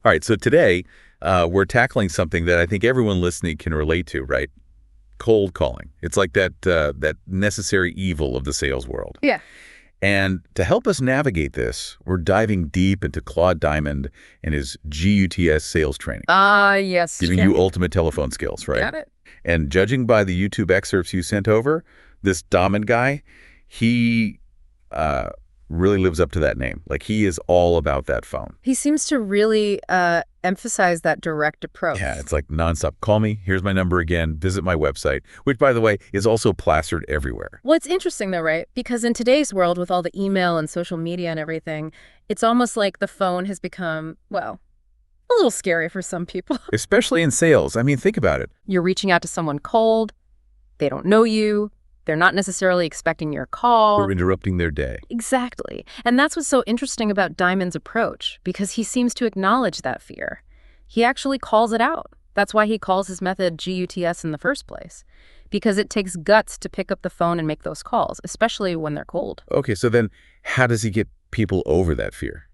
All right, so today we're tackling something that I think everyone listening can relate to, right? Cold calling. It's like that necessary evil of the sales world. Yeah. And to help us navigate this, we're diving deep into Claude Diamond and his GUTS sales training, Yes. giving you ultimate telephone skills, right? Got it. And judging by the YouTube excerpts you sent over, this Diamond guy, he really lives up to that name. Like, he is all about that phone. He seems to really emphasize that direct approach. Yeah, it's like nonstop. Call me. Here's my number again. Visit my website, which, by the way, is also plastered everywhere. Well, it's interesting though, right? Because in today's world with all the email and social media and everything, it's almost like the phone has become, well, a little scary for some people. Especially in sales. I mean, think about it. You're reaching out to someone cold. They don't know you. They're not necessarily expecting your call. We're interrupting their day. Exactly. And that's what's so interesting about Diamond's approach, because he seems to acknowledge that fear. He actually calls it out. That's why he calls his method GUTS in the first place, because it takes guts to pick up the phone and make those calls, especially when they're cold. Okay, so then how does he get people over that fear?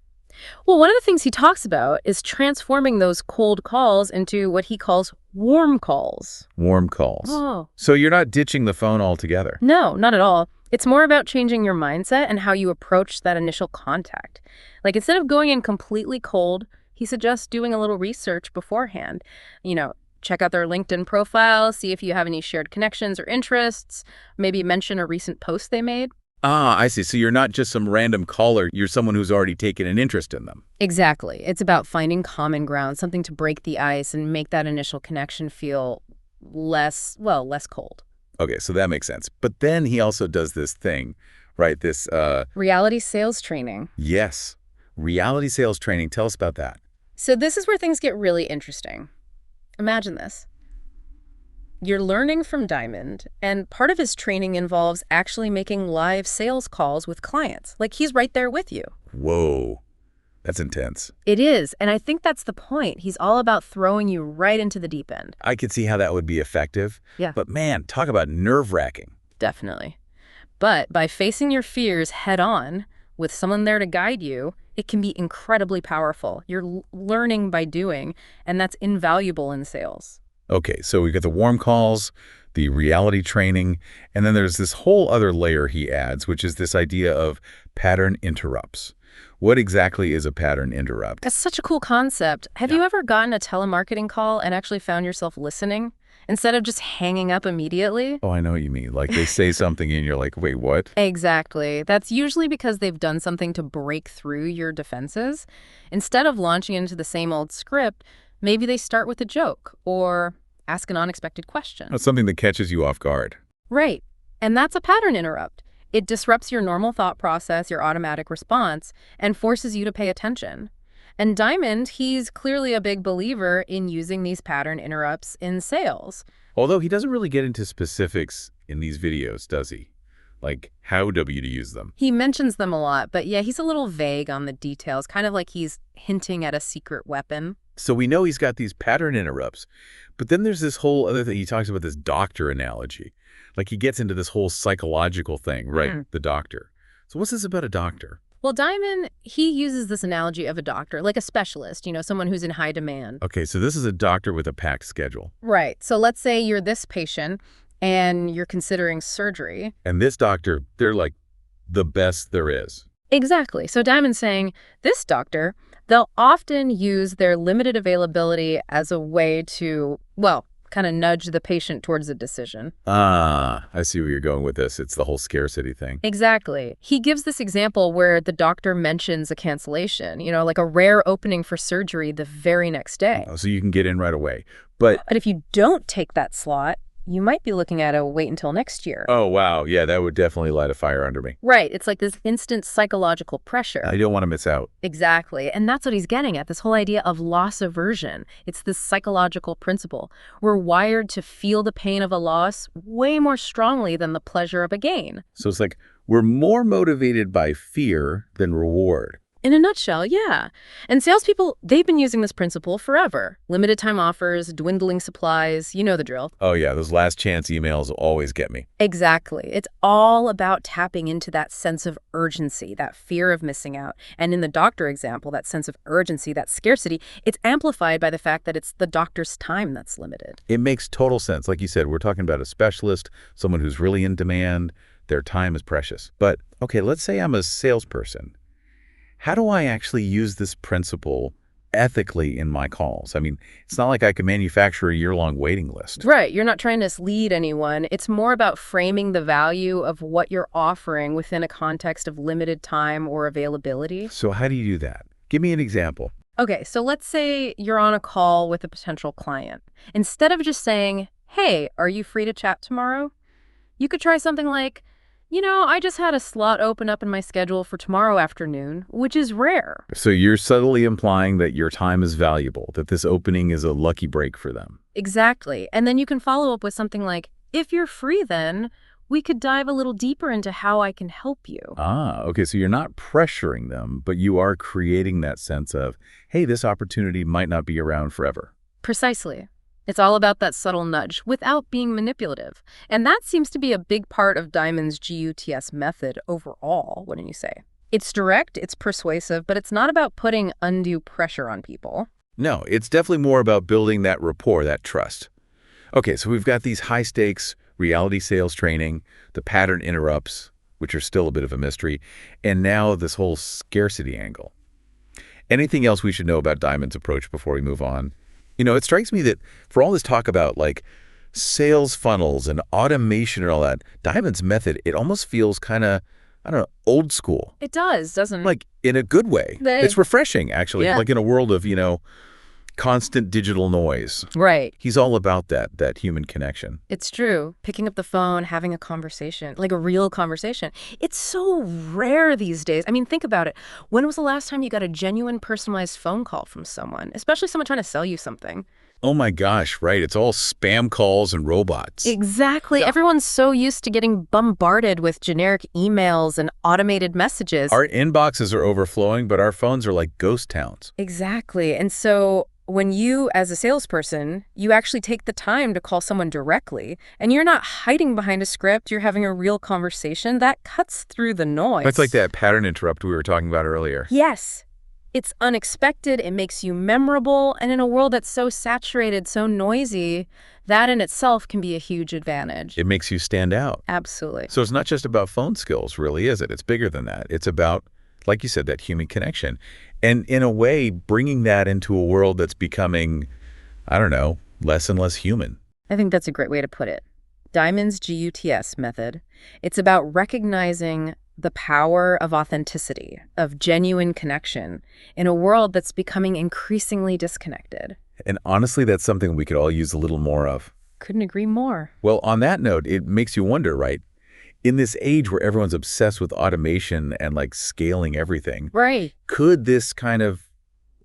Well, one of the things he talks about is transforming those cold calls into what he calls warm calls. Warm calls. Oh. So you're not ditching the phone altogether. No, not at all. It's more about changing your mindset and how you approach that initial contact. Like, instead of going in completely cold, he suggests doing a little research beforehand. Check out their LinkedIn profile, see if you have any shared connections or interests, maybe mention a recent post they made. Ah, I see. So you're not just some random caller. You're someone who's already taken an interest in them. Exactly. It's about finding common ground, something to break the ice and make that initial connection feel less cold. Okay, so that makes sense. But then he also does this thing, right? This, Reality sales training. yes, reality sales training. Tell us about that. So this is where things get really interesting. Imagine this. You're learning from Diamond, and part of his training involves actually making live sales calls with clients. Like, he's right there with you. Whoa, that's intense. It is, and I think that's the point. He's all about throwing you right into the deep end. I could see how that would be effective. Yeah. But man, talk about nerve-wracking. Definitely. But by facing your fears head on, with someone there to guide you, it can be incredibly powerful. You're learning by doing, and that's invaluable in sales. Okay, so we got the warm calls, the reality training, and then there's this whole other layer he adds, which is this idea of pattern interrupts. What exactly is a pattern interrupt? That's such a cool concept. Have you ever gotten a telemarketing call and actually found yourself listening instead of just hanging up immediately? Oh, I know what you mean. Like, they say something and you're like, wait, what? Exactly. That's usually because they've done something to break through your defenses. Instead of launching into the same old script, maybe they start with a joke or ask an unexpected question. It's something that catches you off guard. Right. And that's a pattern interrupt. It disrupts your normal thought process, your automatic response, and forces you to pay attention. And Diamond, he's clearly a big believer in using these pattern interrupts in sales. Although he doesn't really get into specifics in these videos, does he? Like how to use them. He mentions them a lot, but yeah, he's a little vague on the details, kind of like he's hinting at a secret weapon. So we know he's got these pattern interrupts, but then there's this whole other thing. He talks about this doctor analogy. Like, he gets into this whole psychological thing, right? The doctor. So what's this about a doctor? Well, Diamond, he uses this analogy of a doctor, like a specialist, someone who's in high demand. Okay, so this is a doctor with a packed schedule. Right. So let's say you're this patient and you're considering surgery. And this doctor, they're like the best there is. Exactly. So Diamond's saying, this doctor, they'll often use their limited availability as a way to, kind of nudge the patient towards a decision. Ah, I see where you're going with this. It's the whole scarcity thing. Exactly. He gives this example where the doctor mentions a cancellation, like a rare opening for surgery the very next day. Oh, so you can get in right away. But if you don't take that slot, you might be looking at a wait until next year. Oh, wow. Yeah, that would definitely light a fire under me. Right. It's like this instant psychological pressure. I don't want to miss out. Exactly. And that's what he's getting at, this whole idea of loss aversion. It's this psychological principle. We're wired to feel the pain of a loss way more strongly than the pleasure of a gain. So it's like we're more motivated by fear than reward. In a nutshell, yeah. And salespeople, they've been using this principle forever. Limited time offers, dwindling supplies, you know the drill. Oh yeah, those last chance emails always get me. Exactly. It's all about tapping into that sense of urgency, that fear of missing out. And in the doctor example, that sense of urgency, that scarcity, it's amplified by the fact that it's the doctor's time that's limited. It makes total sense. Like you said, we're talking about a specialist, someone who's really in demand. Their time is precious. But okay, let's say I'm a salesperson. How do I actually use this principle ethically in my calls? I mean, it's not like I can manufacture a year-long waiting list. Right. You're not trying to lead anyone. It's more about framing the value of what you're offering within a context of limited time or availability. So how do you do that? Give me an example. Okay, so let's say you're on a call with a potential client. Instead of just saying, hey, are you free to chat tomorrow? You could try something like, I just had a slot open up in my schedule for tomorrow afternoon, which is rare. So you're subtly implying that your time is valuable, that this opening is a lucky break for them. Exactly. And then you can follow up with something like, if you're free then, we could dive a little deeper into how I can help you. Ah, okay, so you're not pressuring them, but you are creating that sense of, hey, this opportunity might not be around forever. Precisely. It's all about that subtle nudge without being manipulative. And that seems to be a big part of Diamond's GUTS method overall, wouldn't you say? It's direct, it's persuasive, but it's not about putting undue pressure on people. No, it's definitely more about building that rapport, that trust. Okay, so we've got these high-stakes reality sales training, the pattern interrupts, which are still a bit of a mystery, and now this whole scarcity angle. Anything else we should know about Diamond's approach before we move on? It strikes me that for all this talk about like sales funnels and automation and all that, Diamond's method, it almost feels kind of, I don't know, old school. It does, doesn't it? Like in a good way. It's refreshing, actually. Yeah. Like in a world of, constant digital noise. Right. He's all about that human connection. It's true. Picking up the phone, having a conversation, like a real conversation. It's so rare these days. I mean, think about it. When was the last time you got a genuine personalized phone call from someone, especially someone trying to sell you something? Oh my gosh, right. It's all spam calls and robots. Exactly. Yeah. Everyone's so used to getting bombarded with generic emails and automated messages. Our inboxes are overflowing, but our phones are like ghost towns. Exactly. And so when you, as a salesperson, you actually take the time to call someone directly, and you're not hiding behind a script, you're having a real conversation, that cuts through the noise. That's like that pattern interrupt we were talking about earlier. Yes. It's unexpected, it makes you memorable, and in a world that's so saturated, so noisy, that in itself can be a huge advantage. It makes you stand out. Absolutely. So it's not just about phone skills, really, is it? It's bigger than that. It's about, like you said, that human connection. And in a way, bringing that into a world that's becoming, I don't know, less and less human. I think that's a great way to put it. Diamond's GUTS method, it's about recognizing the power of authenticity, of genuine connection, in a world that's becoming increasingly disconnected. And honestly, that's something we could all use a little more of. Couldn't agree more. Well, on that note, it makes you wonder, right? In this age where everyone's obsessed with automation and like scaling everything, Right. could this kind of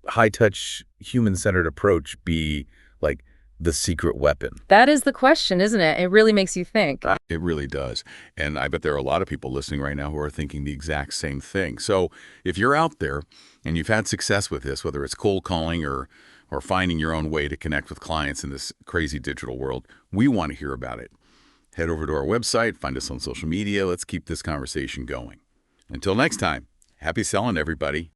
high-touch, human-centered approach be like the secret weapon? That is the question, isn't it? It really makes you think. It really does. And I bet there are a lot of people listening right now who are thinking the exact same thing. So if you're out there and you've had success with this, whether it's cold calling or finding your own way to connect with clients in this crazy digital world, we want to hear about it. Head over to our website, find us on social media. Let's keep this conversation going. Until next time, happy selling, everybody.